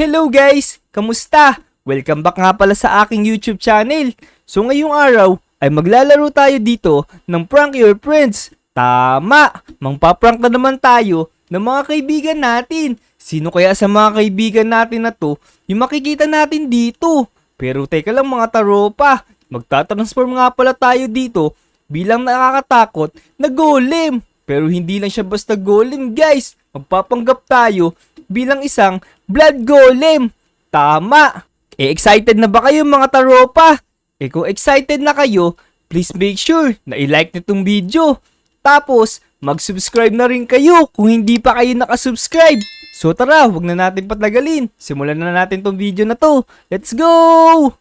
Hello guys! Kamusta? Welcome back nga pala sa aking YouTube channel. So ngayong araw ay maglalaro tayo dito ng Prank Your Friends. Tama! Mangpa-prank na naman tayo ng mga kaibigan natin. Sino kaya sa mga kaibigan natin na to yung makikita natin dito? Pero teka lang mga taropa, magtatransform nga pala tayo dito bilang nakakatakot na golem. Pero hindi lang siya basta golem guys. Magpapanggap tayo bilang isang blood golem. Tama! Excited na ba kayo mga taropa? Kung excited na kayo, please make sure na i-like nitong video. Tapos, mag-subscribe na rin kayo kung hindi pa kayo nakasubscribe. So tara, huwag na natin patagalin. Simulan na natin tong video na to. Let's go!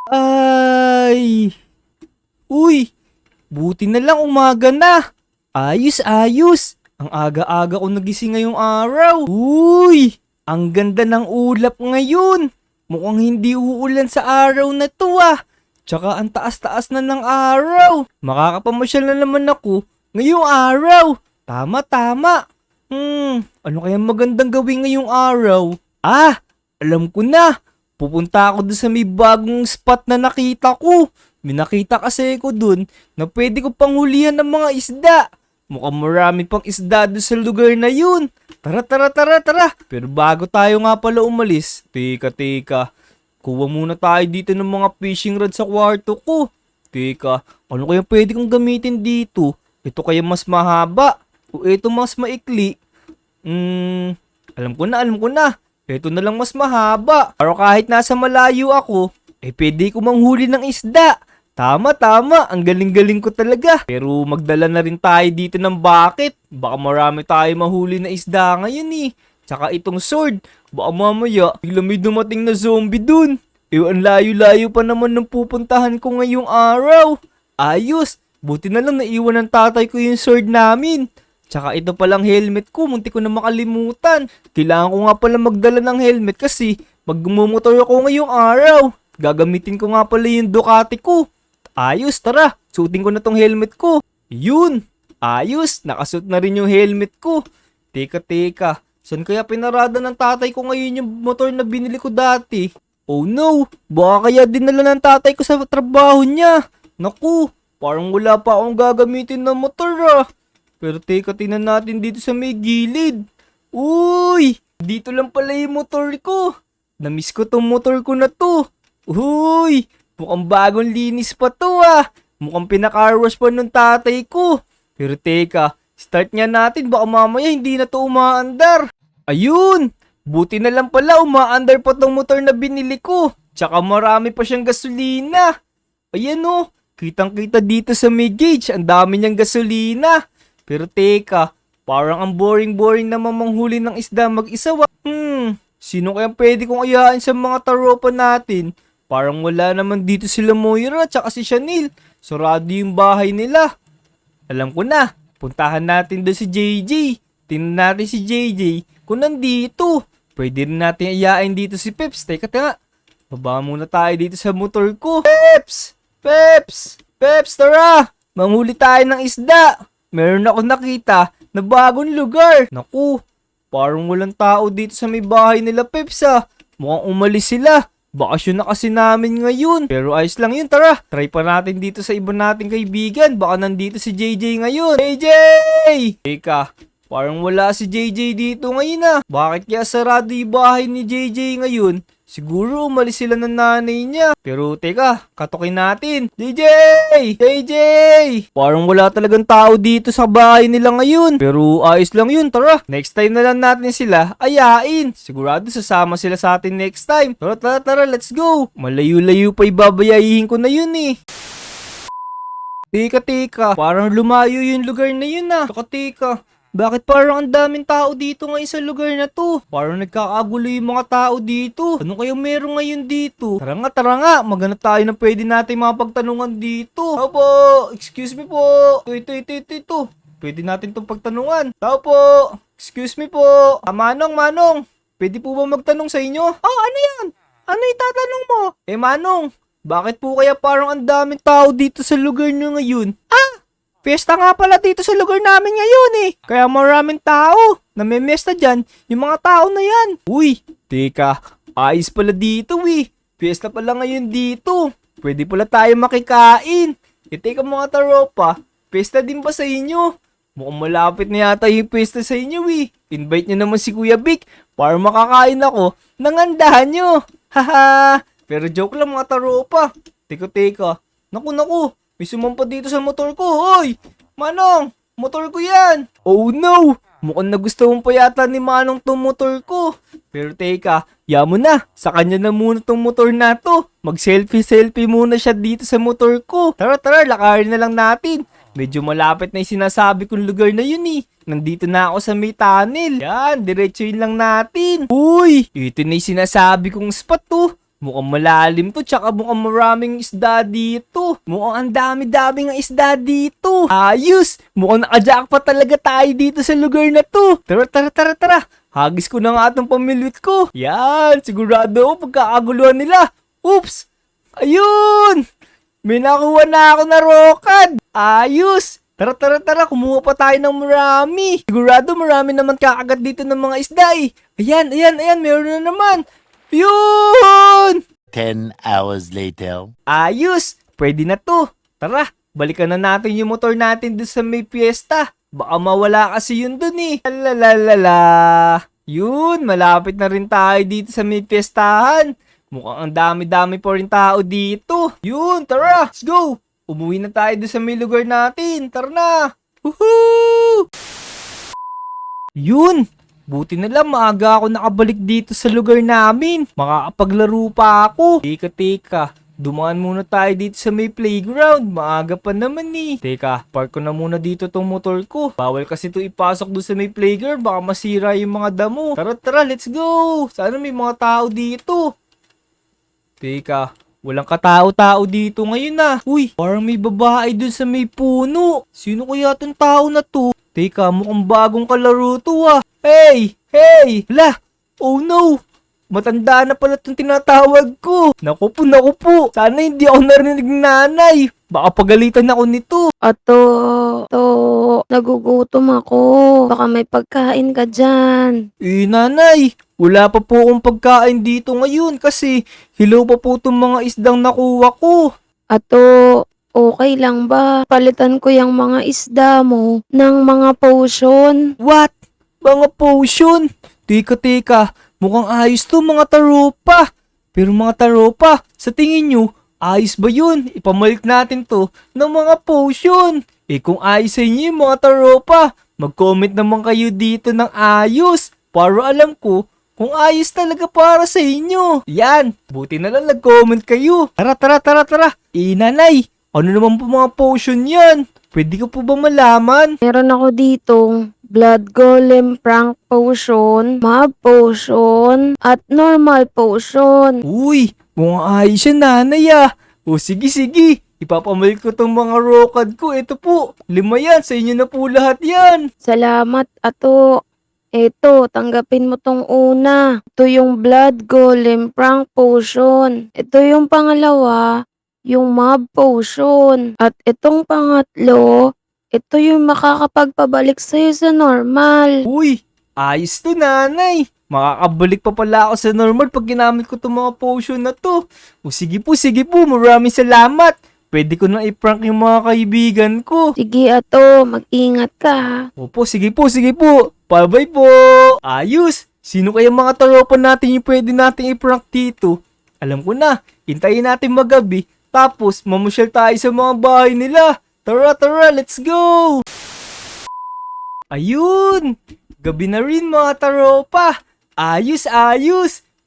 Ay! Uy! Buti na lang umaga na. Ayos! Ang aga-aga ko nagising ngayong araw. Uy! Ang ganda ng ulap ngayon. Mukhang hindi uulan sa araw na to Tsaka ang taas-taas na ng araw. Makakapamasyal na naman ako ngayong araw. Tama. Ano kaya magandang gawin ngayong araw? Alam ko na. Pupunta ako dun sa may bagong spot na nakita ko. May nakita kasi ko dun na pwede ko panghulihan ng mga isda. Mukhang marami pang isda doon sa lugar na yun. Tara. Pero bago tayo nga pala umalis, teka. Kuha muna tayo dito ng mga fishing rod sa kwarto ko. Teka, ano kaya pwede kong gamitin dito? Ito kaya mas mahaba? O ito mas maikli? Alam ko na. Ito na lang mas mahaba. Pero kahit nasa malayo ako, pwede ko manghuli ng isda. Tama. Ang galing-galing ko talaga. Pero magdala na rin tayo dito ng bucket. Baka marami tayo mahuli na isda ngayon Tsaka itong sword. Baka mamaya, bigla may dumating na zombie dun. Ang layo-layo pa naman ng pupuntahan ko ngayong araw. Ayos. Buti na lang naiwan ng tatay ko yung sword namin. Tsaka ito palang helmet ko. Munti ko na makalimutan. Kailangan ko nga pala magdala ng helmet kasi magmumotor ako ngayong araw. Gagamitin ko nga pala yung Ducati ko. Ayos, tara. Suotin ko na tong helmet ko. Yun. Ayos. Nakasuot na rin yung helmet ko. Teka. Saan kaya pinarada ng tatay ko ngayon yung motor na binili ko dati? Oh no. Baka kaya dinala ng tatay ko sa trabaho niya. Naku. Parang wala pa akong gagamitin na motor Pero teka, tingnan natin dito sa may gilid. Uy. Dito lang pala yung motor ko. Namiss ko tong motor ko na to. Uy. Mukhang bagong linis pa to Mukhang pinaka-wash pa ng tatay ko. Pero teka, start nga natin baka mamaya hindi na to umaandar. Ayun! Buti na lang pala umaandar pa tong motor na binili ko. Tsaka marami pa siyang gasolina. Ayan kitang-kita dito sa may gauge. Ang dami niyang gasolina. Pero teka, parang ang boring-boring na manghuli ng isda mag-isa Sino kaya pwede kong ayain sa mga taropa natin? Parang wala naman dito sila Moira tsaka si Chanel. Sarado yung bahay nila. Alam ko na. Puntahan natin doon si JJ. Tingnan natin si JJ kung nandito. Pwede rin natin ayain dito si Peps. Teka. Baba muna tayo dito sa motor ko. Peps, tara. Manghuli tayo ng isda. Meron ako nakita na bagong lugar. Naku, parang walang tao dito sa may bahay nila Peps Mukhang umalis sila. Bakasyon na kasi namin ngayon. Pero ayos lang yun, tara. Try pa natin dito sa iba nating kaibigan. Baka nandito si JJ ngayon. JJ! Teka, parang wala si JJ dito ngayon Bakit kaya sarado yung bahay ni JJ ngayon? Siguro umalis sila ng nanay niya. Pero teka, katukin natin. JJ! Parang wala talagang tao dito sa bahay nila ngayon. Pero ayos lang yun, tara. Next time na lang natin sila ayain. Sigurado sasama sila sa atin next time. Tara, let's go. Malayo-layo pa ibabayayihin ko na yun Teka. Parang lumayo yung lugar na yun Teka. Bakit parang ang daming tao dito ngayon sa lugar na to? Parang nagkakagulo yung mga tao dito. Ano kayang meron ngayon dito? Tara nga. Maghanap tayo ng pwede natin mapagtanungan dito. Opo, excuse me po. Ito. Pwede natin itong pagtanungan. Tao po. Excuse me po. Manong. Pwede po ba magtanong sa inyo? Ano yan? Ano itatanong mo? Manong, bakit po kaya parang ang daming tao dito sa lugar nyo ngayon? Fiesta nga pala dito sa lugar namin ngayon Kaya maraming tao. namemesta dyan yung mga tao na yan. Uy, teka, ayos pala dito eh. Fiesta pala ngayon dito. Pwede pala tayo makikain. Teka mga taropa, fiesta din ba sa inyo? Mukhang malapit na yata yung fiesta sa inyo eh. Invite nyo naman si Kuya Vic para makakain ako ng andahan nyo. Haha, pero joke lang mga taropa. Teka. Naku, may sumampa dito sa motor ko. Hoy, Manong, motor ko yan. Oh no, mukhang nagustuhan pa yata ni Manong tong motor ko. Pero teka, mo na, sa kanya na muna tong motor na to. Mag-selfie muna siya dito sa motor ko. Tara, lakarin na lang natin. Medyo malapit na yung sinasabi kong lugar na yun eh. Nandito na ako sa may tunnel. Yan, diretsuin lang natin. Uy, ito na yung sinasabi kong spot to. Mukhang malalim to, tsaka mukhang maraming isda dito. Mukhang ang dami-dami ng isda dito. Ayos! Mukhang naka-jackpot talaga tayo dito sa lugar na to. Tara. Hagis ko na nga itong pamilwit ko. Yan, sigurado ako pagkakaguluhan nila. Oops! Ayun! May nakuha na ako na rokad. Ayos! Tara, kumuha pa tayo ng marami. Sigurado marami naman kakagat dito ng mga isda eh. Ayan, meron na naman. Yun! 10 hours later. Ayos! Pwede na to. Tara, balikan na natin yung motor natin dun sa may piyesta. Baka mawala kasi yun dun eh. Lalalala. Yun, malapit na rin tayo dito sa may piyestahan. Mukhang ang dami-dami pa rin tao dito. Yun, tara, let's go. Umuwi na tayo dun sa may lugar natin. Tara na. Woohoo! Yun! Buti na lang maaga ako nakabalik dito sa lugar namin. Makakapaglaro pa ako. Teka. Dumaan muna tayo dito sa may playground. Maaga pa naman eh. Teka, park ko na muna dito tong motor ko. Bawal kasi ito ipasok doon sa may playground. Baka masira yung mga damo. Tara, let's go. Sana may mga tao dito. Teka, walang katao-tao dito ngayon ah. Uy, parang may babae dun sa may puno. Sino kaya tong tao na to? Teka, mukhang bagong kalaro to ah. Hey! Hala! Oh no! Matanda na pala itong tinatawag ko. Naku po. Sana hindi ako narinig ng nanay. Baka pagalitan ako nito. Nagugutom ako. Baka may pagkain ka dyan. Nanay, wala pa po akong pagkain dito ngayon kasi hilaw pa po itong mga isdang nakuha ko. Okay lang ba? Palitan ko yung mga isda mo ng mga potion. What? Mga potion? Teka. Mukhang ayos to mga taropa. Pero mga taropa, sa tingin nyo, ayos ba yun? Ipamalik natin to ng mga potion. Kung ayos sa inyo yung mga taropa, mag-comment naman kayo dito ng ayos para alam ko kung ayos talaga para sa inyo. Yan, buti na lang nag-comment kayo. Tara. Nanay, ano naman po mga potion yan? Pwede ko po ba malaman? Meron ako ditong blood golem prank potion, mob potion, at normal potion. Uy, mukhang ayos yan nanay ah. O sige. Ipapamalik ko tong mga rokad ko. Ito po, 5 yan. Sa inyo na po lahat yan. Salamat, Ato. Eto, tanggapin mo tong una. Ito yung blood golem prank potion. Ito yung pangalawa, yung mob potion. At itong pangatlo, ito yung makakapagpabalik sa'yo sa normal. Uy, ayos to nanay. Makakabalik pa pala ako sa normal pag ginamit ko itong mga potion na to. O sige po. Maraming salamat. Pwede ko na i-prank yung mga kaibigan ko. Sige, Ato, mag-ingat ka ha. Opo, sige po. Bye-bye po. Ayos. Sino kaya mga taropa natin yung pwede nating i-prank dito? Alam ko na. Hintayin natin magabi. Tapos, mamusyal tayo sa mga bahay nila. Tara, let's go! Ayun! Gabi na rin mga taropa. Ayos.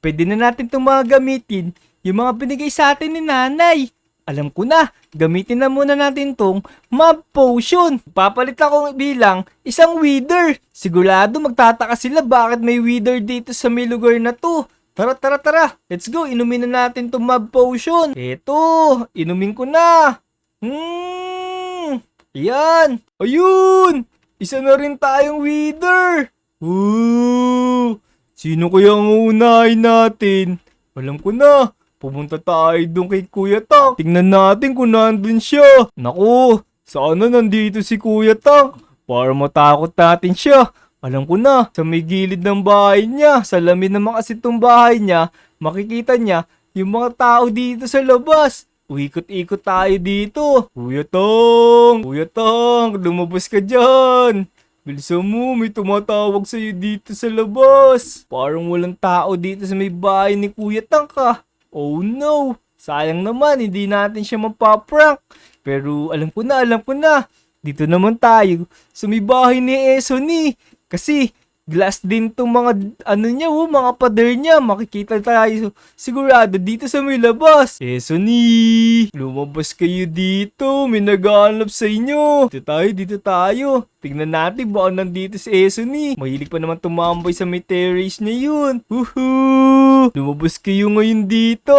Pwede na natin itong mga gamitin. Yung mga binigay sa atin ni nanay. Alam ko na, gamitin na muna natin tong mob potion. Papalit ako bilang isang wither. Sigurado magtataka sila bakit may wither dito sa may lugar na to. Tara. Let's go, inumin na natin tong mob potion. Eto, inumin ko na. Yan. Ayun. Isa na rin tayong wither. Sino kaya ang uunahin natin? Alam ko na. Pumunta tayo doon kay Kuya Tang. Tingnan natin kung nandun siya. Naku, sana nandito si Kuya Tang para matakot natin siya. Alam ko na, sa may gilid ng bahay niya, salamin naman kasi itong bahay niya, makikita niya yung mga tao dito sa labas. Uikot-ikot tayo dito. Kuya Tong, lumabas ka dyan. Bilisan mo, may tumatawag sa'yo dito sa labas. Parang walang tao dito sa may bahay ni Kuya Tang ka. Oh no, sayang naman, hindi natin siya mapaprank. Pero alam ko na, dito naman tayo sa may bahay ni Esoni. Kasi glass din tong mga mga pader niya. Makikita tayo sigurado dito sa may labas. Esoni, lumabas kayo dito. May naghahanap sa inyo. Dito tayo. Tingnan natin baka nandito si Esoni. Mahilig pa naman tumambay sa may terrace niya yun. Woohoo! Lumabas kayo ngayon dito.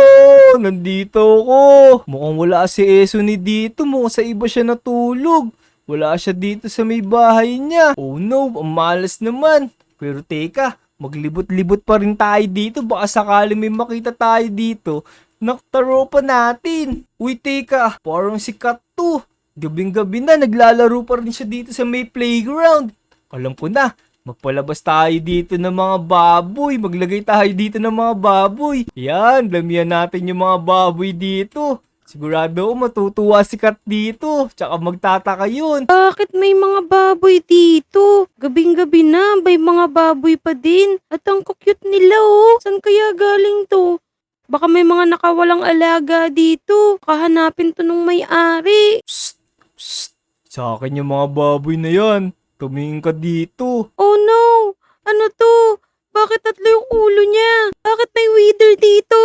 Nandito ako. Mukhang wala si Esoni dito. Mukhang sa iba siya natulog. Wala siya dito sa may bahay niya. Oh no, ang malas naman. Pero teka, maglibot-libot pa rin tayo dito. Baka sakali may makita tayo dito. Naktaro pa natin. Uy, teka, parang si Kat to. Gabing-gabi na, naglalaro pa rin siya dito sa may playground. Alam ko na, magpalabas tayo dito ng mga baboy. Maglagay tayo dito ng mga baboy. Yan, damihan natin yung mga baboy dito. Sigurado ako matutuwa si Kat dito. Tsaka magtataka yun. Bakit may mga baboy dito? Gabing-gabi na, may mga baboy pa din. At ang cute nila oh. Saan kaya galing to? Baka may mga nakawalang alaga dito. Kahanapin to nung may-ari. Psst. Sa akin yung mga baboy na yan. Tumingin ka dito. Oh no! Ano to? Bakit tatlo yung ulo niya? Bakit may wither dito?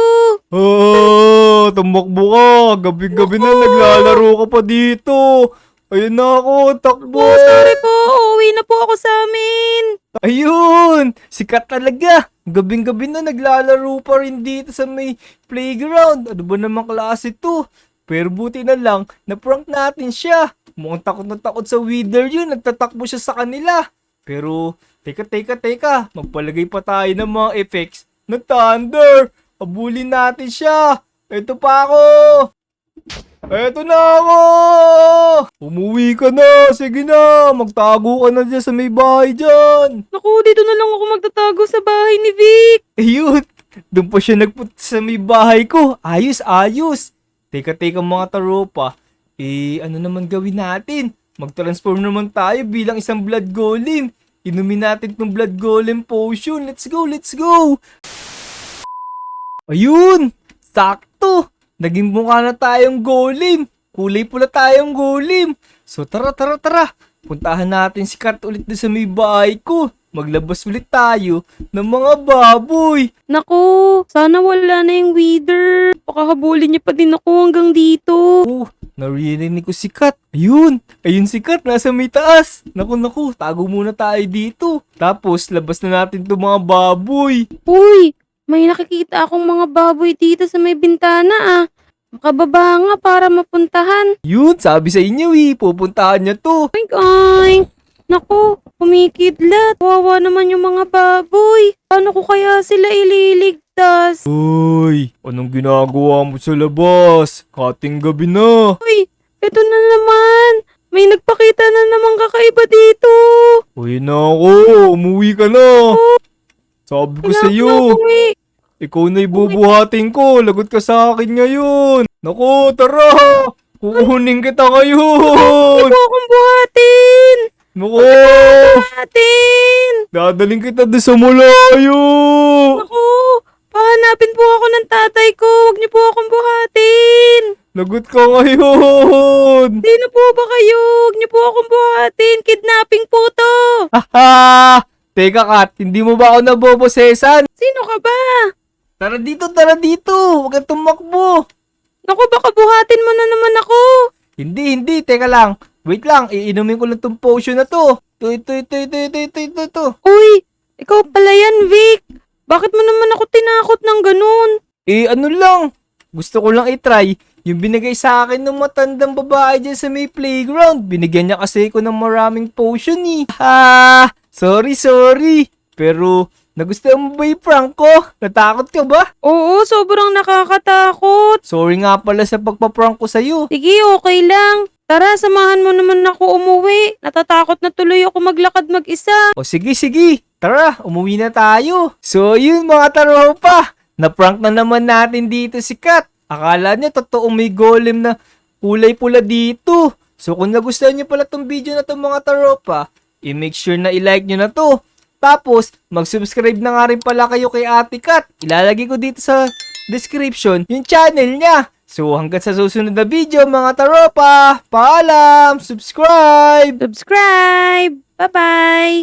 Tumakbo ka. Gabi-gabi na naglalaro ka pa dito. Ayun na ako, takbo. Oh, sorry po. Uuwi na po ako sa amin. Ayun, sikat talaga. Gabing-gabi na naglalaro pa rin dito sa may playground. Ano ba namang klase to? Pero buti na lang, na-prank natin siya. Mukhang takot na takot sa wither yun. Nagtatakbo siya sa kanila. Pero, teka. Magpalagay pa tayo ng mga effects na thunder. Abulin natin siya. Ito pa ako. Eto na ako. Umuwi ka na. Sige na. Magtago ka na dyan sa may bahay dyan. Naku, dito na lang ako magtatago sa bahay ni Vic. Ayun. Doon pa siya nagpunta sa may bahay ko. Ayos. Teka mga taropa. Ano naman gawin natin? Mag-transform naman tayo bilang isang blood golem. Inumin natin tong blood golem potion. Let's go. Ayun! Sakto! Naging mukha na tayong golem. Kulay pula tayong golem. So tara. Puntahan natin si Kat ulit doon sa may bahay ko. Maglabas ulit tayo ng mga baboy. Naku, sana wala na yung wither. Baka habulin niya pa din ako hanggang dito. Oh, naririnig ko si Kat. Ayun si Kat, nasa may taas. Naku, tago muna tayo dito. Tapos, labas na natin itong mga baboy. Uy, may nakikita akong mga baboy dito sa may bintana ah. Makababa nga para mapuntahan. Yun, sabi sa inyo pupuntahan niya to. Oink oink. Naku, kumikidlat. Wawa naman yung mga baboy. Paano ko kaya sila ililigtas? Uy, anong ginagawa mo sa labas? Kating gabi na. Uy, eto na naman. May nagpakita na naman kakaiba dito. Uy na ako, umuwi ka na. Sabi ko sa iyo, ikaw na ibubuhatin ko. Lagot ka sa akin ngayon. Naku, tara. Kukunin kita ngayon. Ito akong buhatin. Naku, Buhatin. dadaling kita doon sa malayo. Naku, pahanapin po ako ng tatay ko. Huwag niyo po akong buhatin. Lagot ka ngayon. Sino po ba kayo? Huwag niyo po akong buhatin. Kidnapping po to. Haha! Teka Kat, hindi mo ba ako nabobosesan? Sino ka ba? Tara dito. Huwag kang tumakbo. Naku, baka buhatin mo na naman ako. Hindi. Teka lang. Wait lang, iinumin ko lang tong potion na to. Ito. Uy, ikaw pala yan, Vic. Bakit mo naman ako tinakot ng ganun? Ano lang. Gusto ko lang i-try yung binigay sa akin ng matandang babae dyan sa may playground. Binigyan niya kasi ko ng maraming potion Sorry. Pero, nagustuhan mo ba yung prank ko? Natakot ka ba? Oo, sobrang nakakatakot. Sorry nga pala sa pagpa-prank ko sa'yo. Sige, okay lang. Tara, samahan mo naman ako umuwi. Natatakot na tuloy ako maglakad mag-isa. O sige, sige. Tara, umuwi na tayo. So yun mga taropa, na-prank na naman natin dito si Kat. Akala niya totoong may golem na kulay pula dito. So kung nagustuhan niyo pala tong video na to mga taropa, i-make sure na i-like niyo na to. Tapos, mag-subscribe na nga rin pala kayo kay Ate Kat. Ilalagay ko dito sa description yung channel niya. So hanggang sa susunod na video mga taropa, paalam, subscribe! Subscribe! Bye-bye!